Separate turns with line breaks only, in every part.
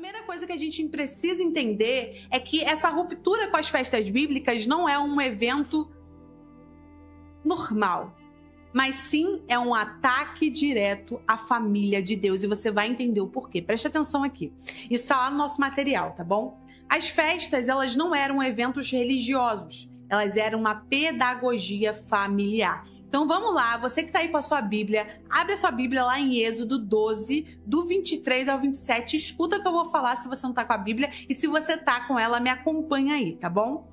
primeira coisa que a gente precisa entender é que essa ruptura com as festas bíblicas não é um evento normal, mas sim é um ataque direto à família de Deus, e você vai entender o porquê. Preste atenção aqui. Isso está lá no nosso material, tá bom? As festas, elas não eram eventos religiosos, elas eram uma pedagogia familiar. Então vamos lá, você que está aí com a sua Bíblia, abre a sua Bíblia lá em Êxodo 12, do 23 ao 27, escuta o que eu vou falar se você não está com a Bíblia, e se você está com ela, me acompanha aí, tá bom?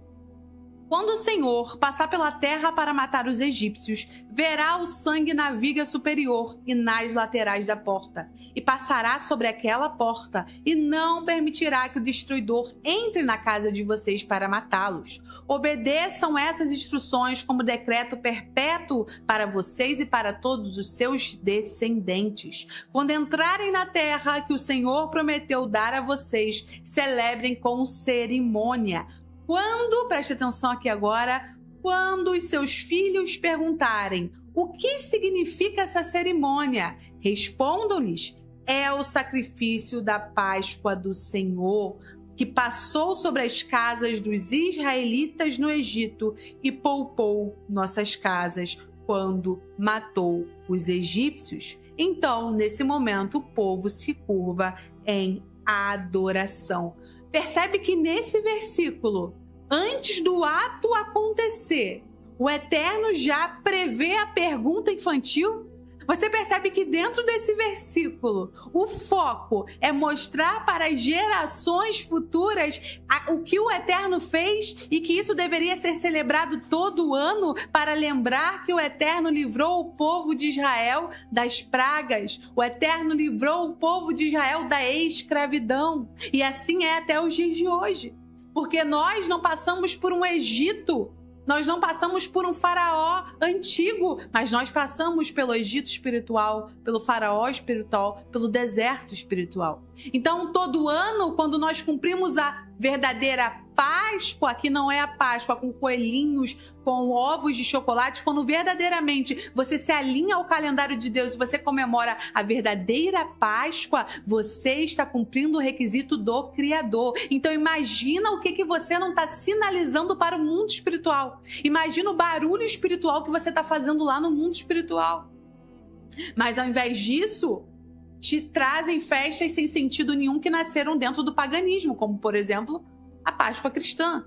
Quando o Senhor passar pela terra para matar os egípcios, verá o sangue na viga superior e nas laterais da porta, e passará sobre aquela porta, e não permitirá que o destruidor entre na casa de vocês para matá-los. Obedeçam essas instruções como decreto perpétuo para vocês e para todos os seus descendentes. Quando entrarem na terra que o Senhor prometeu dar a vocês, celebrem com cerimônia. Quando, preste atenção aqui agora, quando os seus filhos perguntarem o que significa essa cerimônia, respondam-lhes: é o sacrifício da Páscoa do Senhor, que passou sobre as casas dos israelitas no Egito e poupou nossas casas quando matou os egípcios. Então, nesse momento, o povo se curva em adoração. Percebe que nesse versículo, antes do ato acontecer, o Eterno já prevê a pergunta infantil? Você percebe que dentro desse versículo, o foco é mostrar para as gerações futuras o que o Eterno fez e que isso deveria ser celebrado todo ano para lembrar que o Eterno livrou o povo de Israel das pragas. O Eterno livrou o povo de Israel da escravidão. E assim é até os dias de hoje. Porque nós não passamos por um Egito, nós não passamos por um faraó antigo, mas nós passamos pelo Egito espiritual, pelo faraó espiritual, pelo deserto espiritual. Então, todo ano, quando nós cumprimos a verdadeira Páscoa, que não é a Páscoa com coelhinhos, com ovos de chocolate, quando verdadeiramente você se alinha ao calendário de Deus e você comemora a verdadeira Páscoa, você está cumprindo o requisito do Criador. Então imagina o que você não está sinalizando para o mundo espiritual. Imagina o barulho espiritual que você está fazendo lá no mundo espiritual. Mas ao invés disso, te trazem festas sem sentido nenhum que nasceram dentro do paganismo, como por exemplo a Páscoa cristã,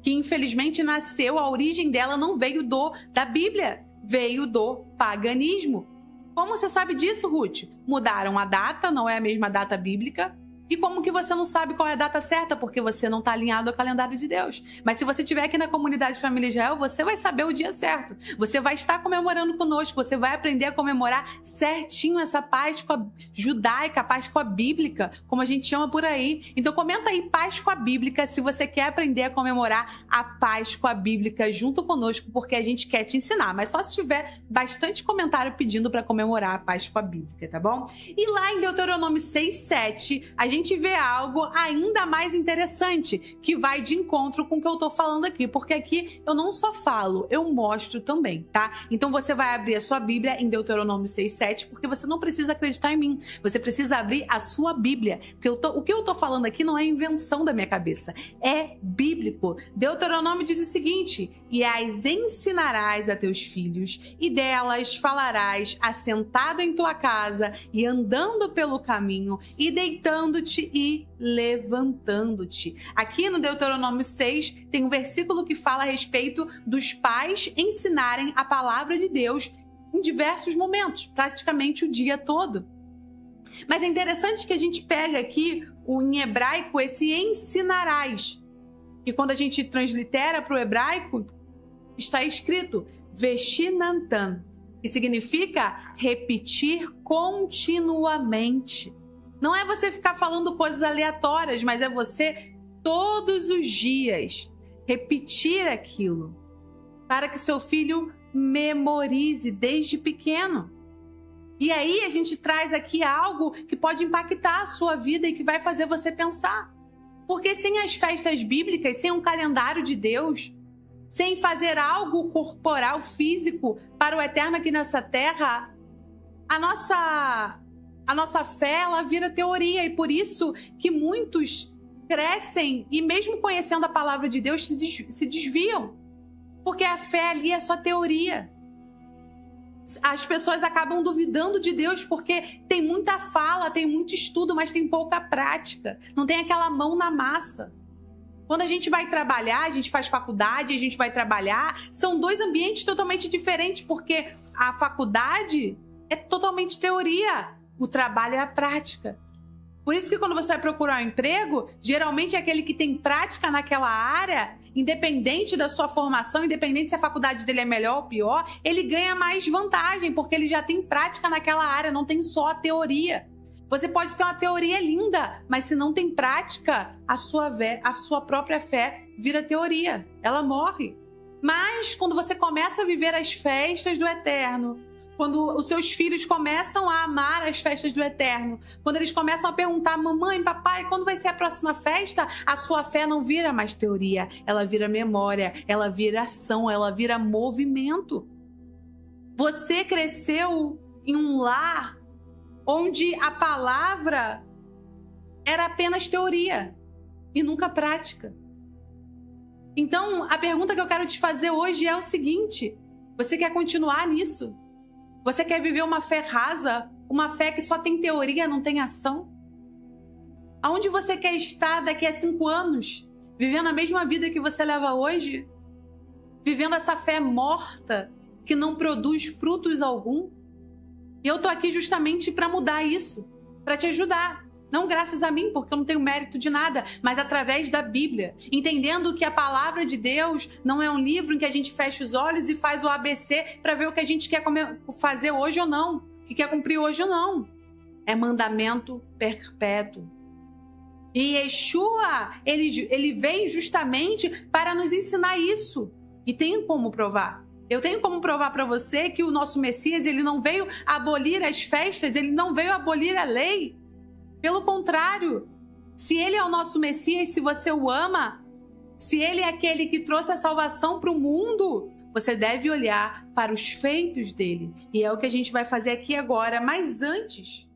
que infelizmente nasceu, a origem dela não veio da Bíblia, veio do paganismo. Como você sabe disso, Ruth? Mudaram a data, não é a mesma data bíblica. E como que você não sabe qual é a data certa? Porque você não está alinhado ao calendário de Deus. Mas se você estiver aqui na comunidade Família Israel, você vai saber o dia certo. Você vai estar comemorando conosco. Você vai aprender a comemorar certinho essa Páscoa judaica, a Páscoa bíblica, como a gente chama por aí. Então comenta aí Páscoa bíblica se você quer aprender a comemorar a Páscoa bíblica junto conosco, porque a gente quer te ensinar. Mas só se tiver bastante comentário pedindo para comemorar a Páscoa bíblica, tá bom? E lá em Deuteronômio 6:7, a gente vê algo ainda mais interessante, que vai de encontro com o que eu tô falando aqui, porque aqui eu não só falo, eu mostro também, tá? Então você vai abrir a sua Bíblia em Deuteronômio 6:7, porque você não precisa acreditar em mim, você precisa abrir a sua Bíblia, porque o que eu tô falando aqui não é invenção da minha cabeça, é bíblico. Deuteronômio diz o seguinte: e as ensinarás a teus filhos, e delas falarás assentado em tua casa, e andando pelo caminho, e deitando-te e levantando-te. Aqui no Deuteronômio 6 tem um versículo que fala a respeito dos pais ensinarem a palavra de Deus em diversos momentos, praticamente o dia todo. Mas é interessante que a gente pega aqui em hebraico esse ensinarás, que quando a gente translitera para o hebraico está escrito veshinantan, que significa repetir continuamente. Não é você ficar falando coisas aleatórias, mas é você, todos os dias, repetir aquilo, para que seu filho memorize desde pequeno. E aí a gente traz aqui algo que pode impactar a sua vida e que vai fazer você pensar. Porque sem as festas bíblicas, sem um calendário de Deus, sem fazer algo corporal, físico, para o eterno aqui nessa terra, a nossa A nossa fé, ela vira teoria, e por isso que muitos crescem e mesmo conhecendo a palavra de Deus se desviam, porque a fé ali é só teoria. As pessoas acabam duvidando de Deus porque tem muita fala, tem muito estudo, mas tem pouca prática, não tem aquela mão na massa. Quando a gente vai trabalhar, a gente faz faculdade, a gente vai trabalhar, são dois ambientes totalmente diferentes, porque a faculdade é totalmente teoria, o trabalho é a prática. Por isso que quando você vai procurar um emprego, geralmente é aquele que tem prática naquela área, independente da sua formação, independente se a faculdade dele é melhor ou pior, ele ganha mais vantagem, porque ele já tem prática naquela área, não tem só a teoria. Você pode ter uma teoria linda, mas se não tem prática, a sua própria fé vira teoria, ela morre. Mas quando você começa a viver as festas do Eterno, quando os seus filhos começam a amar as festas do Eterno, quando eles começam a perguntar, mamãe, papai, quando vai ser a próxima festa? A sua fé não vira mais teoria, ela vira memória, ela vira ação, ela vira movimento. Você cresceu em um lar onde a palavra era apenas teoria e nunca prática. Então, a pergunta que eu quero te fazer hoje é o seguinte: você quer continuar nisso? Você quer viver uma fé rasa? Uma fé que só tem teoria, não tem ação? Aonde você quer estar daqui a 5 anos? Vivendo a mesma vida que você leva hoje? Vivendo essa fé morta que não produz frutos algum? E eu tô aqui justamente para mudar isso, para te ajudar. Não graças a mim, porque eu não tenho mérito de nada, mas através da Bíblia. Entendendo que a palavra de Deus não é um livro em que a gente fecha os olhos e faz o ABC para ver o que a gente quer fazer hoje ou não, que quer cumprir hoje ou não. É mandamento perpétuo. E Yeshua, ele vem justamente para nos ensinar isso. E tem como provar. Eu tenho como provar para você que o nosso Messias, ele não veio abolir as festas, ele não veio abolir a lei. Pelo contrário, se ele é o nosso Messias, se você o ama, se ele é aquele que trouxe a salvação para o mundo, você deve olhar para os feitos dele. E é o que a gente vai fazer aqui agora. Mas antes,